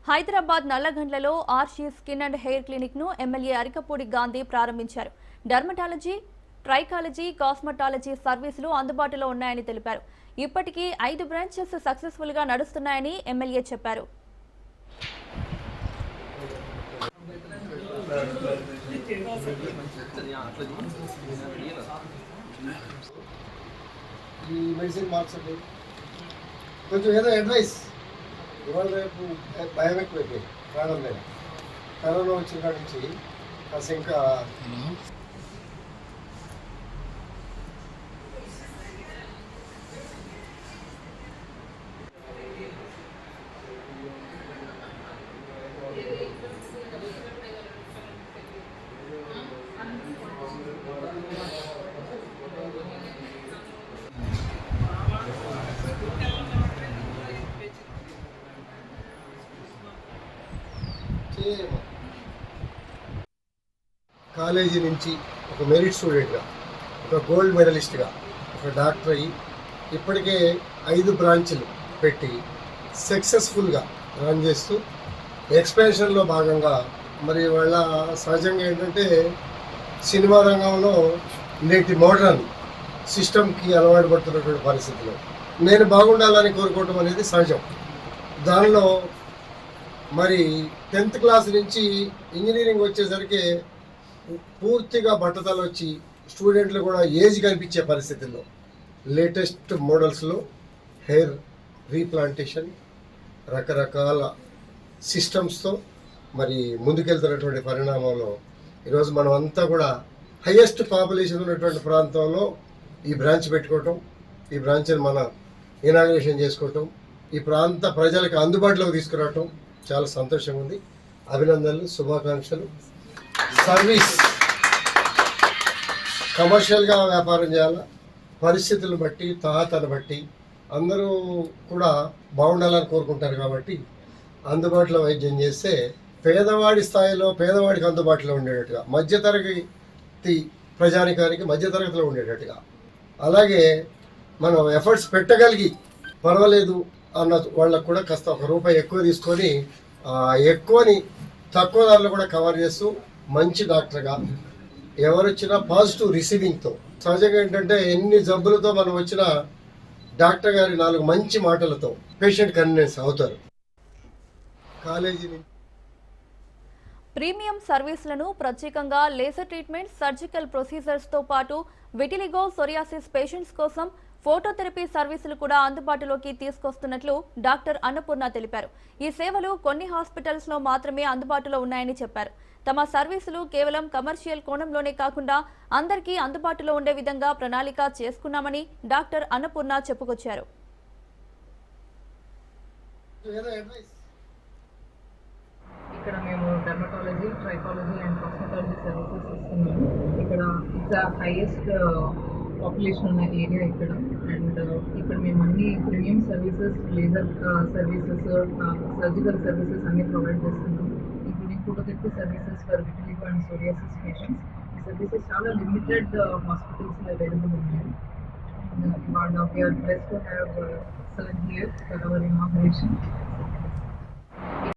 హైదరాబాద్ నల్లగండ్లలో Arshi skin and hair clinic ను MLA Arikapudi Gandhi ప్రారంభించారు. డర్మటాలజీ, ట్రైకాలజీ, కాస్మెటాలజీ సర్వీసులు అందుబాటులో ఉన్నాయని తెలిపారు. ఇప్పటికీ 5 బ్రాంచెస్ సక్సెస్ఫుల్ గా నడుస్తున్నాయని ఎమ్మెల్యే చెప్పారు. కొంచెం ఏదో అడ్వైస్ ఇవాళ రేపు భయం ఎక్కువైపోయింది. ప్రాణం లేదు. కరోనా వచ్చిన కాడి నుంచి కాస్త ఇంకా కాలేజీ నుంచి ఒక మెరిట్ స్టూడెంట్గా, ఒక గోల్డ్ మెడలిస్ట్గా, ఒక డాక్టర్ అయ్యి ఇప్పటికే 5 బ్రాంచ్లు పెట్టి సక్సెస్ఫుల్గా రన్ చేస్తూ ఎక్స్పాన్షన్లో భాగంగా మరి వాళ్ళ సహజంగా ఏంటంటే సినిమా రంగంలో నేటి మోడర్న్ సిస్టమ్కి అలవాటు పడుతున్నటువంటి పరిస్థితిలో నేను బాగుండాలని కోరుకోవటం అనేది సహజం. దానిలో మరి 10th క్లాస్ నుంచి ఇంజనీరింగ్ వచ్చేసరికి పూర్తిగా బట్టతలు వచ్చి స్టూడెంట్లు కూడా ఏజ్ కనిపించే పరిస్థితుల్లో లేటెస్ట్ మోడల్స్లో హెయిర్ రీప్లాంటేషన్ రకరకాల సిస్టమ్స్తో మరి ముందుకెళ్తున్నటువంటి పరిణామంలో ఈరోజు మనం అంతా కూడా హయ్యెస్ట్ పాపులేషన్ ఉన్నటువంటి ప్రాంతంలో ఈ బ్రాంచ్ పెట్టుకోవటం, ఈ బ్రాంచ్ని మనం ఇనాగ్రేషన్ చేసుకోవటం, ఈ ప్రాంత ప్రజలకు అందుబాటులోకి తీసుకురావటం చాలా సంతోషంగా ఉంది. అభినందనలు, శుభాకాంక్షలు. సర్వీస్ కమర్షియల్గా వ్యాపారం చేయాలి. పరిస్థితులను బట్టి, తాహతను బట్టి అందరూ కూడా బాగుండాలని కోరుకుంటారు. కాబట్టి అందుబాటులో వైద్యం చేస్తే పేదవాడి స్థాయిలో పేదవాడికి అందుబాటులో ఉండేటట్టుగా, మధ్యతరగతి ప్రజానికానికి మధ్యతరగతిలో ఉండేటట్టుగా, అలాగే మనం ఎఫర్ట్స్ పెట్టగలిగి పర్వాలేదు అన్న వాళ్ళకు కూడా కాస్త ₹1 ఎక్కువ తీసుకొని ఎక్కువని తక్కువ ధరలో కూడా కవర్ చేస్తూ మంచి డాక్టర్గా ఎవరు వచ్చినా పాజిటివ్ రిసీవింగ్తో, సహజంగా ఏంటంటే ఎన్ని జబ్బులతో మనం వచ్చినా డాక్టర్ గారి 4 మంచి మాటలతో పేషెంట్ కన్విన్స్ అవుతారు. కాలేజీ ప్రీమియం సర్వీసులను ప్రత్యేకంగా లేజర్ ట్రీట్మెంట్, సర్జికల్ ప్రొసీజర్స్ తో పాటు విటిలిగో, సోరియాసిస్ పేషెంట్స్ కోసం ఫోటోథెరపీ సర్వీసులు కూడా అందుబాటులోకి తీసుకొస్తున్నట్లు డాక్టర్ అన్నపూర్ణ తెలిపారు. ఈ సేవలు కొన్ని హాస్పిటల్స్ లో మాత్రమే అందుబాటులో ఉన్నాయని చెప్పారు. తమ సర్వీసులు కేవలం కమర్షియల్ కోణంలోనే కాకుండా అందరికీ అందుబాటులో ఉండే విధంగా ప్రణాళిక చేసుకున్నామని డాక్టర్ అన్నపూర్ణ చెప్పుకొచ్చారు. ఇక్కడ మేము dermatology, trichology and cosmetology services ఇస్తున్నాము. ఇక్కడ ఇట్స్ హైయెస్ట్ పాపులేషన్ ఉన్న ఏరియా ఇక్కడ. అండ్ ఇక్కడ మేము అన్ని premium services, laser services, surgical services అన్ని ప్రొవైడ్ చేస్తున్నాము. Including phototherapy services for vitiligo and psoriasis patients. ఈ సర్వీసెస్ చాలా లిమిటెడ్ హాస్పిటల్స్లో అవైలబుల్ ఉన్నాయి. ఇవాళ we are blessed to have select here for our inauguration.